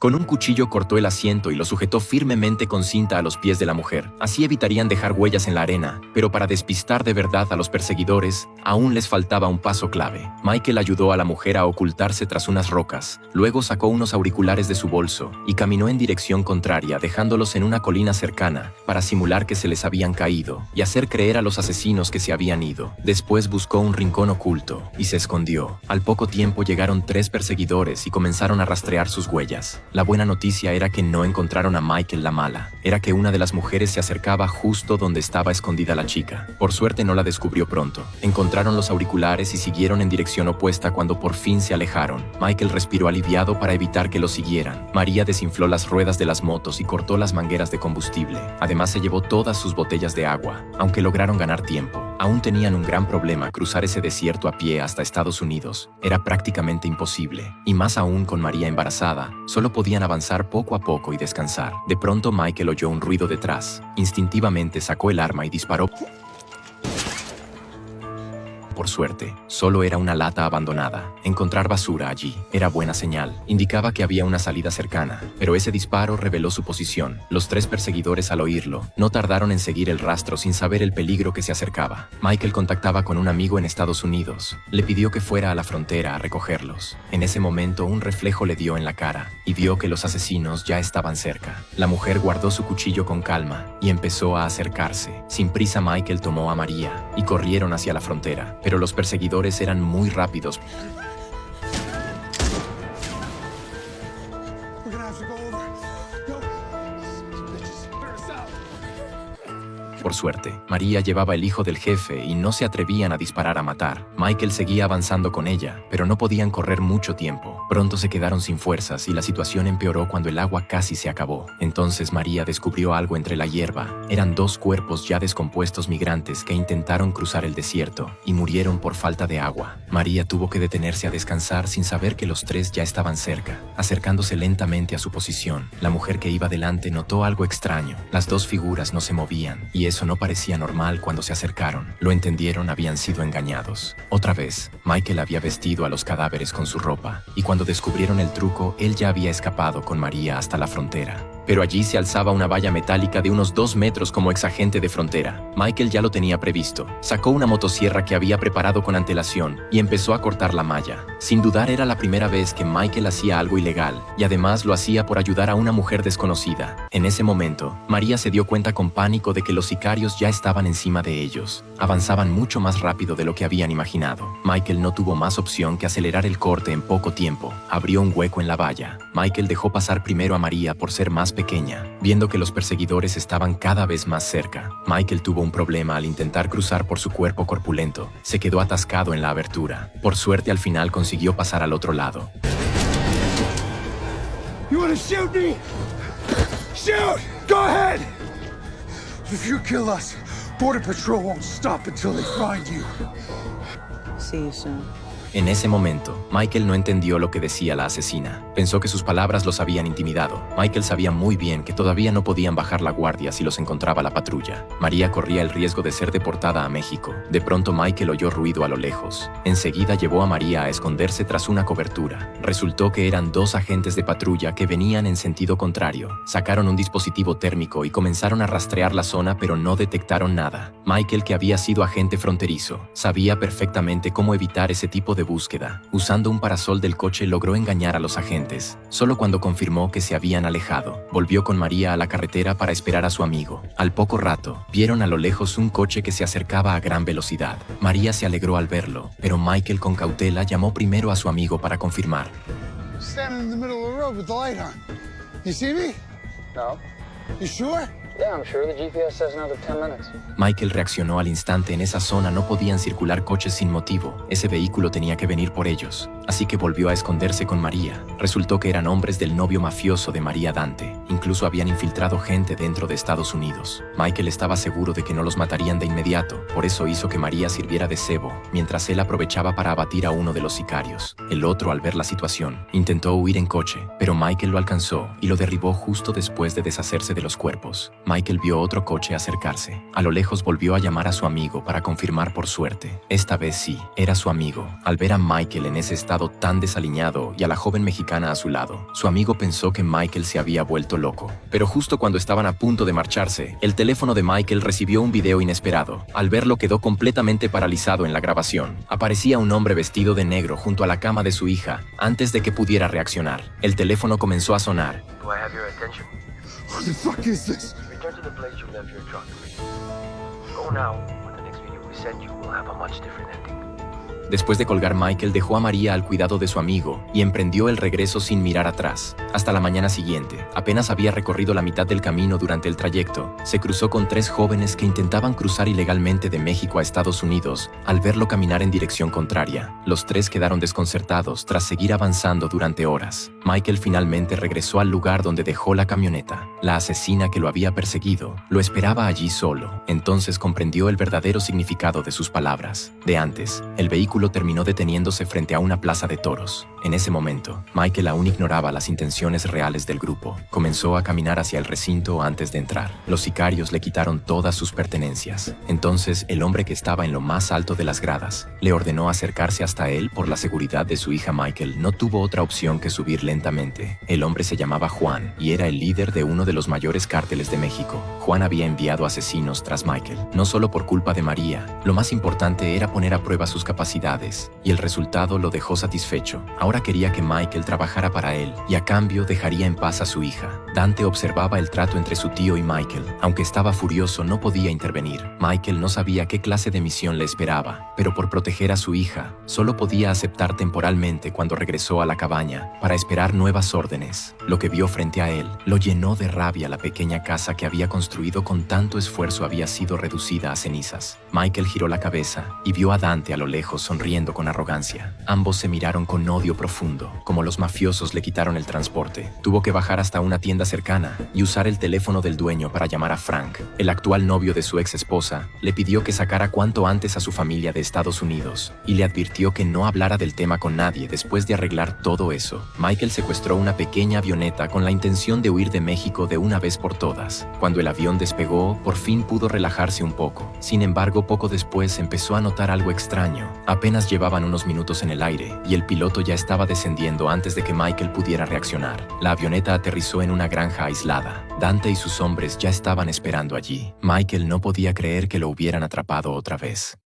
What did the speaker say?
Con un cuchillo cortó el asiento y lo sujetó firmemente con cinta a los pies de la mujer. Así evitarían dejar huellas en la arena, pero para despistar de verdad a los perseguidores, aún les faltaba un paso clave. Michael ayudó a la mujer a ocultarse tras unas rocas, luego sacó unos auriculares de su bolso y caminó en dirección contraria, dejándolos en una colina cercana para simular que se les habían caído y hacer creer a los asesinos que se habían ido. Después buscó un rincón oculto y se escondió. Al poco tiempo llegaron 3 perseguidores y comenzaron a rastrear sus huellas. La buena noticia era que no encontraron a Michael. La mala era que una de las mujeres se acercaba justo donde estaba escondida la chica. Por suerte no la descubrió pronto. Encontraron los auriculares y siguieron en dirección opuesta cuando por fin se alejaron. Michael respiró aliviado para evitar que lo siguieran. María desinfló las ruedas de las motos y cortó las mangueras de combustible. Además se llevó todas sus botellas de agua. Aunque lograron ganar tiempo, aún tenían un gran problema: cruzar ese desierto a pie hasta Estados Unidos. Era prácticamente imposible, y más aún con María embarazada. Solo podían avanzar poco a poco y descansar. De pronto Michael oyó un ruido detrás. Instintivamente sacó el arma y disparó. Por suerte, solo era una lata abandonada. Encontrar basura allí era buena señal. Indicaba que había una salida cercana, pero ese disparo reveló su posición. Los 3 perseguidores, al oírlo, no tardaron en seguir el rastro sin saber el peligro que se acercaba. Michael contactaba con un amigo en Estados Unidos. Le pidió que fuera a la frontera a recogerlos. En ese momento un reflejo le dio en la cara y vio que los asesinos ya estaban cerca. La mujer guardó su cuchillo con calma y empezó a acercarse. Sin prisa Michael tomó a María y corrieron hacia la frontera. Pero los perseguidores eran muy rápidos. Por suerte, María llevaba el hijo del jefe y no se atrevían a disparar a matar. Michael seguía avanzando con ella, pero no podían correr mucho tiempo. Pronto se quedaron sin fuerzas y la situación empeoró cuando el agua casi se acabó. Entonces María descubrió algo entre la hierba. Eran 2 cuerpos ya descompuestos migrantes que intentaron cruzar el desierto y murieron por falta de agua. María tuvo que detenerse a descansar sin saber que los 3 ya estaban cerca. Acercándose lentamente a su posición, la mujer que iba delante notó algo extraño. Las 2 figuras no se movían y eso no parecía normal cuando se acercaron. Lo entendieron, habían sido engañados. Otra vez, Michael había vestido a los cadáveres con su ropa, y cuando descubrieron el truco, él ya había escapado con María hasta la frontera. Pero allí se alzaba una valla metálica de unos 2 metros como exagente de frontera. Michael ya lo tenía previsto. Sacó una motosierra que había preparado con antelación y empezó a cortar la malla. Sin dudar era la primera vez que Michael hacía algo ilegal, y además lo hacía por ayudar a una mujer desconocida. En ese momento, María se dio cuenta con pánico de que los sicarios ya estaban encima de ellos. Avanzaban mucho más rápido de lo que habían imaginado. Michael no tuvo más opción que acelerar el corte en poco tiempo. Abrió un hueco en la valla. Michael dejó pasar primero a María por ser más pequeña. Viendo que los perseguidores estaban cada vez más cerca, Michael tuvo un problema al intentar cruzar por su cuerpo corpulento. Se quedó atascado en la abertura. Por suerte al final consiguió pasar al otro lado. You wanna shoot me? Shoot! Go ahead! If you kill us, Border Patrol won't stop until they find you. See you soon. En ese momento, Michael no entendió lo que decía la asesina. Pensó que sus palabras los habían intimidado. Michael sabía muy bien que todavía no podían bajar la guardia si los encontraba la patrulla. María corría el riesgo de ser deportada a México. De pronto Michael oyó ruido a lo lejos. Enseguida llevó a María a esconderse tras una cobertura. Resultó que eran 2 agentes de patrulla que venían en sentido contrario. Sacaron un dispositivo térmico y comenzaron a rastrear la zona, pero no detectaron nada. Michael, que había sido agente fronterizo, sabía perfectamente cómo evitar ese tipo de búsqueda. Usando un parasol del coche logró engañar a los agentes. Solo cuando confirmó que se habían alejado, volvió con María a la carretera para esperar a su amigo. Al poco rato, vieron a lo lejos un coche que se acercaba a gran velocidad. María se alegró al verlo, pero Michael con cautela llamó primero a su amigo para confirmar. Standing in the middle of the road with the light on. You see me? No. You sure? Yeah, I'm sure. The GPS says another 10 minutes. Michael reaccionó al instante. En esa zona no podían circular coches sin motivo. Ese vehículo tenía que venir por ellos. Así que volvió a esconderse con María. Resultó que eran hombres del novio mafioso de María, Dante. Incluso habían infiltrado gente dentro de Estados Unidos. Michael estaba seguro de que no los matarían de inmediato, por eso hizo que María sirviera de cebo, mientras él aprovechaba para abatir a uno de los sicarios. El otro, al ver la situación, intentó huir en coche, pero Michael lo alcanzó y lo derribó justo después de deshacerse de los cuerpos. Michael vio otro coche acercarse. A lo lejos volvió a llamar a su amigo para confirmar por suerte. Esta vez sí, era su amigo. Al ver a Michael en ese estado tan desaliñado y a la joven mexicana a su lado, su amigo pensó que Michael se había vuelto loco. Pero justo cuando estaban a punto de marcharse, el teléfono de Michael recibió un video inesperado. Al verlo quedó completamente paralizado en la grabación. Aparecía un hombre vestido de negro junto a la cama de su hija, antes de que pudiera reaccionar. El teléfono comenzó a sonar. Do I have your attention? What the fuck is this? Return to the place you left your truck. Go now, but the next video we send you will have a much different ending. Después de colgar, Michael dejó a María al cuidado de su amigo y emprendió el regreso sin mirar atrás. Hasta la mañana siguiente, apenas había recorrido la mitad del camino durante el trayecto, se cruzó con 3 jóvenes que intentaban cruzar ilegalmente de México a Estados Unidos. Al verlo caminar en dirección contraria, los 3 quedaron desconcertados tras seguir avanzando durante horas. Michael finalmente regresó al lugar donde dejó la camioneta. La asesina que lo había perseguido lo esperaba allí solo. Entonces comprendió el verdadero significado de sus palabras. De antes, el vehículo terminó deteniéndose frente a una plaza de toros. En ese momento, Michael aún ignoraba las intenciones reales del grupo. Comenzó a caminar hacia el recinto antes de entrar. Los sicarios le quitaron todas sus pertenencias. Entonces, el hombre que estaba en lo más alto de las gradas le ordenó acercarse hasta él por la seguridad de su hija. Michael no tuvo otra opción que subir lentamente. El hombre se llamaba Juan y era el líder de uno de los mayores cárteles de México. Juan había enviado asesinos tras Michael, no solo por culpa de María. Lo más importante era poner a prueba sus capacidades, y el resultado lo dejó satisfecho. Ahora quería que Michael trabajara para él, y a cambio dejaría en paz a su hija. Dante observaba el trato entre su tío y Michael. Aunque estaba furioso, no podía intervenir. Michael no sabía qué clase de misión le esperaba, pero por proteger a su hija, solo podía aceptar temporalmente cuando regresó a la cabaña para esperar nuevas órdenes. Lo que vio frente a él lo llenó de rabia. La pequeña casa que había construido con tanto esfuerzo había sido reducida a cenizas. Michael giró la cabeza y vio a Dante a lo lejos sonriendo con arrogancia. Ambos se miraron con odio profundo. Como los mafiosos le quitaron el transporte, tuvo que bajar hasta una tienda cercana y usar el teléfono del dueño para llamar a Frank. El actual novio de su ex esposa le pidió que sacara cuanto antes a su familia de Estados Unidos y le advirtió que no hablara del tema con nadie. Después de arreglar todo eso, Michael secuestró una pequeña avioneta con la intención de huir de México de una vez por todas. Cuando el avión despegó, por fin pudo relajarse un poco. Sin embargo, poco después empezó a notar algo extraño. Apenas llevaban unos minutos en el aire y el piloto ya estaba descendiendo antes de que Michael pudiera reaccionar. La avioneta aterrizó en una granja aislada. Dante y sus hombres ya estaban esperando allí. Michael no podía creer que lo hubieran atrapado otra vez.